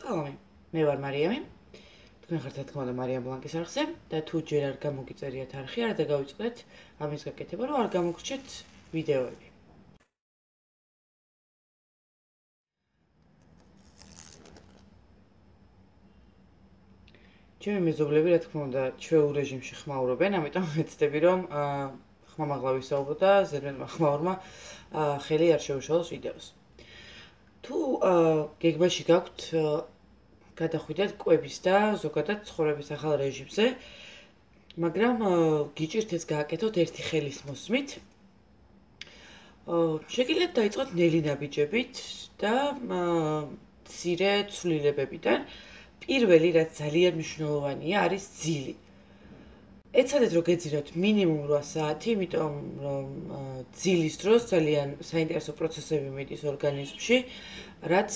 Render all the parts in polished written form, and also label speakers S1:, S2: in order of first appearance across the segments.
S1: სალამი, მე ვარ მარიამი. თქვენ ხართ რა თქმა უნდა მარიამ ბლანკის არხზე და თუ ჯერ არ გამოგიწერიათ არხი, არ დაგავიწყდეთ ამის გაკეთება, რომ არ გამოგრჩეთ ვიდეოები. ჩემი მეზობლები რა თქმა უნდა ჩვეულ რეჟიმში ხმაურობენ, ამიტომ ვეცდები რომ ხმამაღლა ვისაუბრო და ზედმეტმა ხმაურმა ხელი არ შეუშალოს ვიდეოს. თუ გეგმაში გაქვთ გადახვიდეთ კვების და ზოგადად ცხოვრების ახალ რეჟიმზე, მაგრამ გიჭირთ ეს გააკეთოთ ერთი ხელის მოსმით. შეგიძლიათ დაიწყოთ ნელი ნაბიჯებით და მცირე ცვლილებებიდან. პირველი, რაც ძალიან მნიშვნელოვანია, არის ძილი. ეცადეთ რომ გეძინოთ მინიმუმ 8 საათი, იმიტომ რომ ძილის დროს ძალიან საინტერესო პროცესები მიდის ორგანიზმში, რაც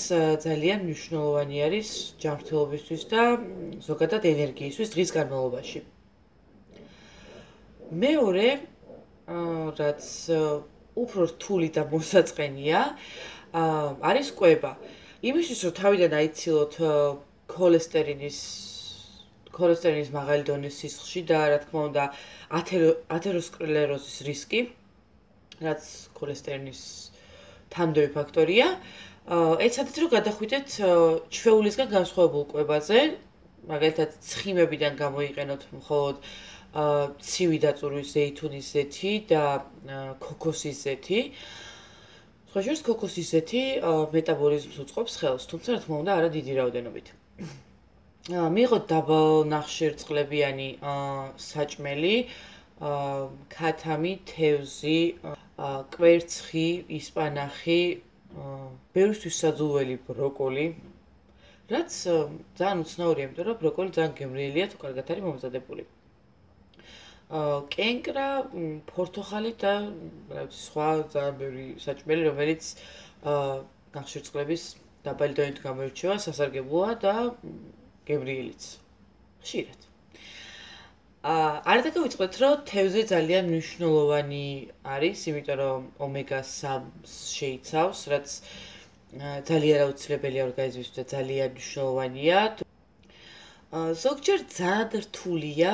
S1: ძალიან მნიშვნელოვანი არის ჯანმრთელობისთვის და ზოგადად ენერგიისთვის დღის განმავლობაში. მეორე, რაც უფრო რთული და მოსაწყენია, არის კვება. იმისთვის რომ თავიდან აიცილოთ ქოლესტერინის მაღალი დონის სისხლში და რა თქმა უნდა ათეროსკლეროზის რისკი, რაც ქოლესტერინის თანმდევი ფაქტორია, ეცადეთ რომ გადახვიდეთ ჩვეულისგან განსხვავებულ კვებაზე, მაგალითად ცხიმებიდან გამოიყენოთ მხოლოდ ცივი დაწურვის ზეითუნის ზეთი და ქოქოსის ზეთი. სხვა შორის ქოქოსის ზეთი მეტაბოლიზმს უწყობს ხელს, თუმცა რა თქმა უნდა არა დიდი რაოდენობით. მიიღოთ დაბალნახშირწყლებიანი საჭმელი, ქათამი, თევზი, კვერცხი, ისპანახი, ბევრისთვის საძულველი ბროკოლი, რაც ძალიან უცნაურია, იმიტომ რომ ბროკოლი ძალიან გემრიელია, თუ კარგად არის მომზადებული. კენკრა, ფორთოხალი და სხვა ძალიან ბევრი საჭმელი, რომელიც ნახშირწყლების დაბალი დონით გამოირჩევა, სასარგებლოა და გემრიელიც. ხშირად. არ დაგავიწყდეთ, რომ თევზი ძალიან მნიშვნელოვანი არის, იმიტომ რომ ომეგა-3 შეიცავს, რაც ძალიან აუცილებელია ორგანიზმისთვის და ძალიან მნიშვნელოვანია. ზოგჯერ ძალიან რთულია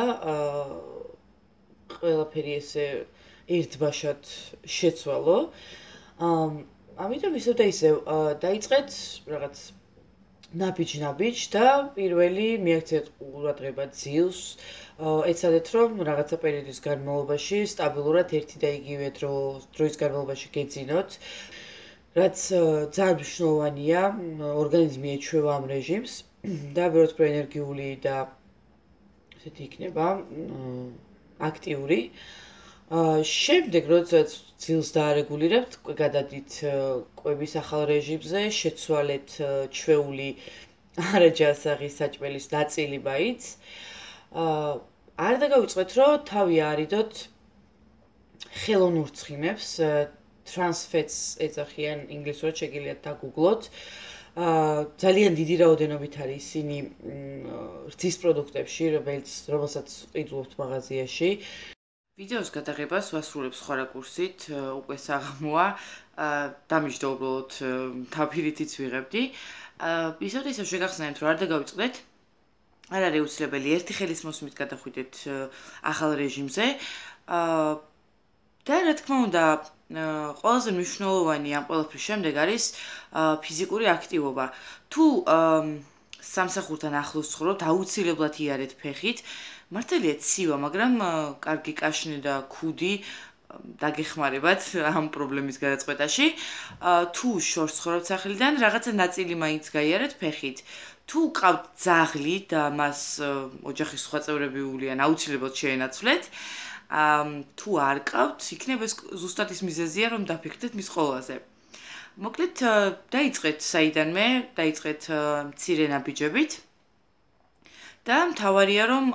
S1: ყველაფერი ესე ერთბაშად შეცვალო. ამიტომ ისევ და ისევ დაიწყეთ რაღაც ნაბიჯ და პირველი მიაქციეთ ყურადღება ძილს. ეცადეთ რომ რაღაცა პერიოდის განმავლობაში სტაბილურად ერთი და იგივე დროის განმავლობაში გეძინოთ, რაც ძალიან მნიშვნელოვანია, ორგანიზმი ეჩვევა ამ რეჟიმს და ბევრად ენერგიული და ესეთი იქნება აქტიური. შემდეგ, როდესაც ძილს დაარეგულირებთ, გადადით კვების ახალ რეჟიმზე, შეცვალეთ ჩვეული არაჯანსაღი საჭმელის ნაწილი მაინც. არ დაგავიწყდეთ, რომ თავი არიდოთ ხელოვნურ ცხიმებს, trans fats ეძახიან ინგლისურად, შეგიძლიათ დაგუგლოთ. ძალიან დიდი რაოდენობით არის ისინი რძის პროდუქტებში, რომელსაც ყიდულობთ მაღაზიაში. ვიდეოს გადაღებას ვასრულებ სხვა რაკურსით, უკვე საღამოა, დამიჯდა უბრალოდ თავფირითიც ვიღებდი. ისევ და ისევ შეგახსენებთ, რომ არ დაგავიწყდეთ. არ არის უცილებელი ერთი ხელის მოსმით გადახვიდეთ ახალ რეჟიმზე. და რა თქმა უნდა, ყველაზე მნიშვნელოვანი ამ ყველაფრის შემდეგ არის ფიზიკური აქტივობა. თუ სამსახურთან ახლოს ცხოვრობთ, აუცილებლად იარეთ ფეხით. მართალია ცივა, მაგრამ კარგი კაშნი და ქუდი დაგეხმარებათ ამ პრობლემის გადაწყვეტაში. თუ შორს ცხოვრობთ სახლიდან, რაღაცა ნაწილი მაინც გაიარეთ ფეხით. თუ ყავთ ძაღლი და მას ოჯახის სხვა წევრები უვლიან, აუცილებლად შეენაცვლეთ. თუ არ ყავთ, იქნება ეს ზუსტად ის მიზეზია, რომ დაფიქრდეთ მის ყოლაზე. მოკლედ, დაიწყეთ საიდანმე, დაიწყეთ მცირე ნაბიჯებით. და მთავარია რომ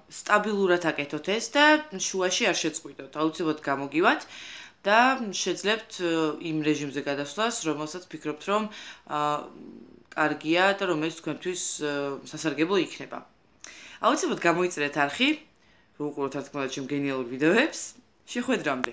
S1: სტაბილურად აკეთოთ ეს და შუაში არ შეწყვიტოთ. აუცილებლად გამოგივათ და შეძლებთ იმ რეჟიმზე გადასვლას, რომელსაც ფიქრობთ რომ კარგია და რომელიც თქვენთვის სასარგებლო იქნება. აუცილებლად გამოიწერეთ არხი, რომ უყუროთ რა თქმა უნდა ჩემ გენიალურ ვიდეოებს. შეხვედრამდე.